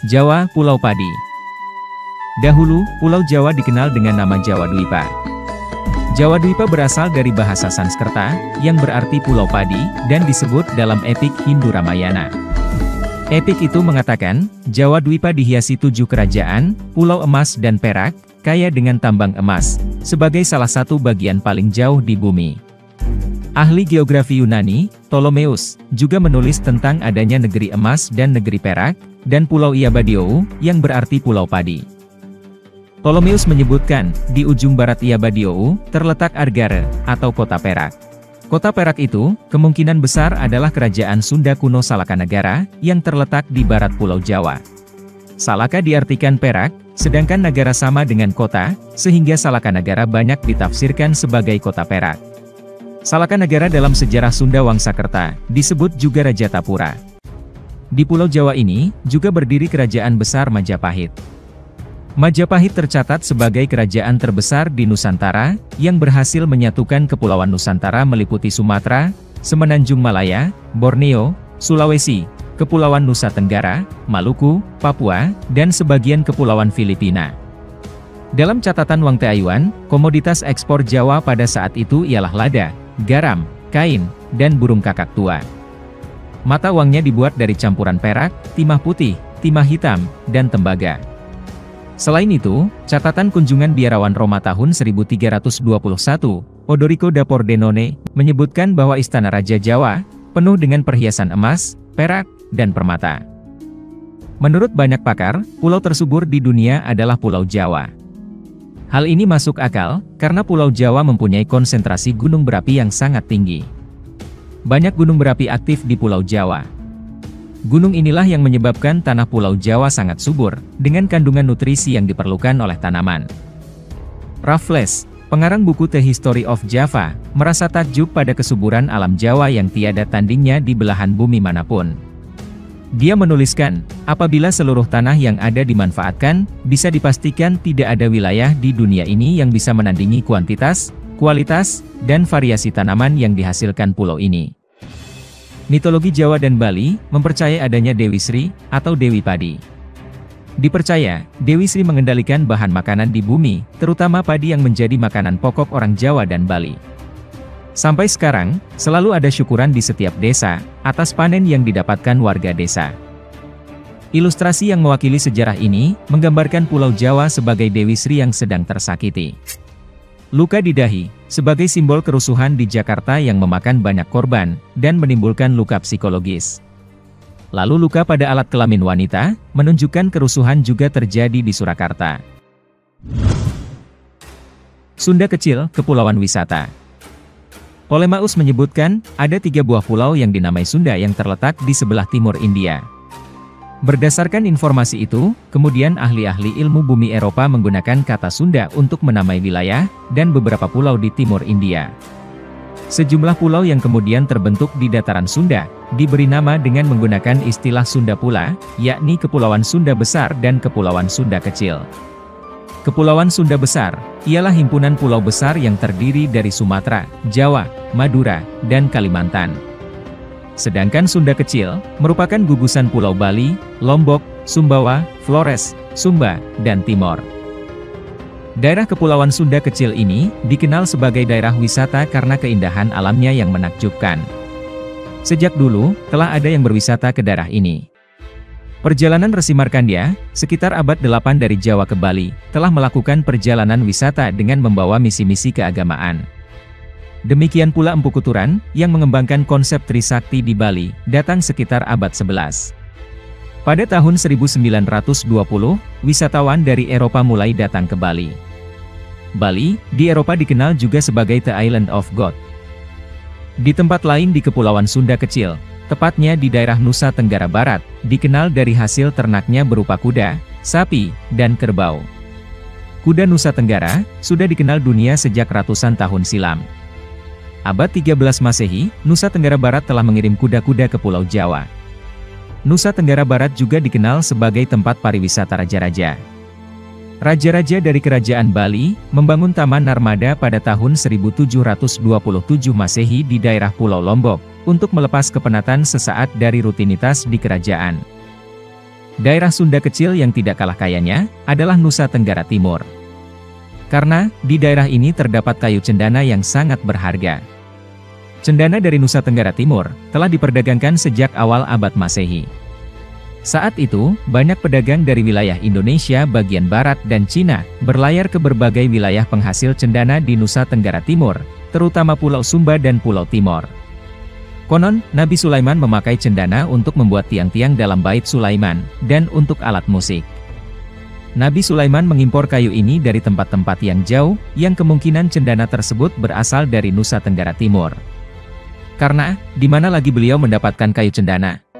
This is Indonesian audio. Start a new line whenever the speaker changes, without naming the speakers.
Jawa, Pulau Padi. Dahulu, Pulau Jawa dikenal dengan nama Jawa Dwipa. Jawa Dwipa berasal dari bahasa Sanskerta, yang berarti Pulau Padi, dan disebut dalam epik Hindu Ramayana. Epik itu mengatakan, Jawa Dwipa dihiasi 7 kerajaan, pulau emas dan perak, kaya dengan tambang emas, sebagai salah satu bagian paling jauh di bumi. Ahli geografi Yunani, Ptolemeus, juga menulis tentang adanya negeri emas dan negeri perak, dan Pulau Iabadiou, yang berarti Pulau Padi. Ptolemeus menyebutkan, di ujung barat Iabadiou, terletak Argare, atau kota perak. Kota perak itu, kemungkinan besar adalah kerajaan Sunda kuno Salakanagara, yang terletak di barat Pulau Jawa. Salaka diartikan perak, sedangkan nagara sama dengan kota, sehingga Salakanagara banyak ditafsirkan sebagai kota perak. Salakanagara dalam sejarah Sunda Wangsakerta, disebut juga Rajatapura. Di Pulau Jawa ini, juga berdiri kerajaan besar Majapahit. Majapahit tercatat sebagai kerajaan terbesar di Nusantara, yang berhasil menyatukan Kepulauan Nusantara meliputi Sumatera, Semenanjung Malaya, Borneo, Sulawesi, Kepulauan Nusa Tenggara, Maluku, Papua, dan sebagian Kepulauan Filipina. Dalam catatan Wang Taeyuan, komoditas ekspor Jawa pada saat itu ialah lada, garam, kain, dan burung kakak tua. Mata uangnya dibuat dari campuran perak, timah putih, timah hitam, dan tembaga. Selain itu, catatan kunjungan biarawan Roma tahun 1321, Odorico da Pordenone, menyebutkan bahwa istana Raja Jawa, penuh dengan perhiasan emas, perak, dan permata. Menurut banyak pakar, pulau tersubur di dunia adalah Pulau Jawa. Hal ini masuk akal, karena Pulau Jawa mempunyai konsentrasi gunung berapi yang sangat tinggi. Banyak gunung berapi aktif di Pulau Jawa. Gunung inilah yang menyebabkan tanah Pulau Jawa sangat subur, dengan kandungan nutrisi yang diperlukan oleh tanaman. Raffles, pengarang buku The History of Java, merasa takjub pada kesuburan alam Jawa yang tiada tandingnya di belahan bumi manapun. Dia menuliskan, apabila seluruh tanah yang ada dimanfaatkan, bisa dipastikan tidak ada wilayah di dunia ini yang bisa menandingi kuantitas, kualitas, dan variasi tanaman yang dihasilkan pulau ini. Mitologi Jawa dan Bali, mempercayai adanya Dewi Sri, atau Dewi Padi. Dipercaya, Dewi Sri mengendalikan bahan makanan di bumi, terutama padi yang menjadi makanan pokok orang Jawa dan Bali. Sampai sekarang, selalu ada syukuran di setiap desa, atas panen yang didapatkan warga desa. Ilustrasi yang mewakili sejarah ini, menggambarkan Pulau Jawa sebagai Dewi Sri yang sedang tersakiti. Luka di dahi, sebagai simbol kerusuhan di Jakarta yang memakan banyak korban, dan menimbulkan luka psikologis. Lalu luka pada alat kelamin wanita, menunjukkan kerusuhan juga terjadi di Surakarta. Sunda Kecil, Kepulauan Wisata. Ptolemeus menyebutkan, ada 3 buah pulau yang dinamai Sunda yang terletak di sebelah timur India. Berdasarkan informasi itu, kemudian ahli-ahli ilmu bumi Eropa menggunakan kata Sunda untuk menamai wilayah, dan beberapa pulau di timur India. Sejumlah pulau yang kemudian terbentuk di dataran Sunda, diberi nama dengan menggunakan istilah Sunda pula, yakni Kepulauan Sunda Besar dan Kepulauan Sunda Kecil. Kepulauan Sunda Besar, ialah himpunan pulau besar yang terdiri dari Sumatera, Jawa, Madura, dan Kalimantan. Sedangkan Sunda Kecil, merupakan gugusan Pulau Bali, Lombok, Sumbawa, Flores, Sumba, dan Timor. Daerah Kepulauan Sunda Kecil ini, dikenal sebagai daerah wisata karena keindahan alamnya yang menakjubkan. Sejak dulu, telah ada yang berwisata ke daerah ini. Perjalanan Resi Markandia, sekitar abad 8 dari Jawa ke Bali, telah melakukan perjalanan wisata dengan membawa misi-misi keagamaan. Demikian pula Empu Kuturan, yang mengembangkan konsep Trisakti di Bali, datang sekitar abad 11. Pada tahun 1920, wisatawan dari Eropa mulai datang ke Bali. Bali, di Eropa dikenal juga sebagai The Island of God. Di tempat lain di Kepulauan Sunda Kecil, tepatnya di daerah Nusa Tenggara Barat, dikenal dari hasil ternaknya berupa kuda, sapi, dan kerbau. Kuda Nusa Tenggara, sudah dikenal dunia sejak ratusan tahun silam. Abad 13 Masehi, Nusa Tenggara Barat telah mengirim kuda-kuda ke Pulau Jawa. Nusa Tenggara Barat juga dikenal sebagai tempat pariwisata raja-raja. Raja-raja dari Kerajaan Bali, membangun Taman Narmada pada tahun 1727 Masehi di daerah Pulau Lombok, untuk melepas kepenatan sesaat dari rutinitas di kerajaan. daerah Sunda kecil yang tidak kalah kayanya, adalah Nusa Tenggara Timur. Karena, di daerah ini terdapat kayu cendana yang sangat berharga. Cendana dari Nusa Tenggara Timur, telah diperdagangkan sejak awal abad Masehi. Saat itu, banyak pedagang dari wilayah Indonesia bagian barat dan Cina, berlayar ke berbagai wilayah penghasil cendana di Nusa Tenggara Timur, terutama Pulau Sumba dan Pulau Timor. Konon, Nabi Sulaiman memakai cendana untuk membuat tiang-tiang dalam bait Sulaiman, dan untuk alat musik. Nabi Sulaiman mengimpor kayu ini dari tempat-tempat yang jauh, yang kemungkinan cendana tersebut berasal dari Nusa Tenggara Timur. Karena, di mana lagi beliau mendapatkan kayu cendana?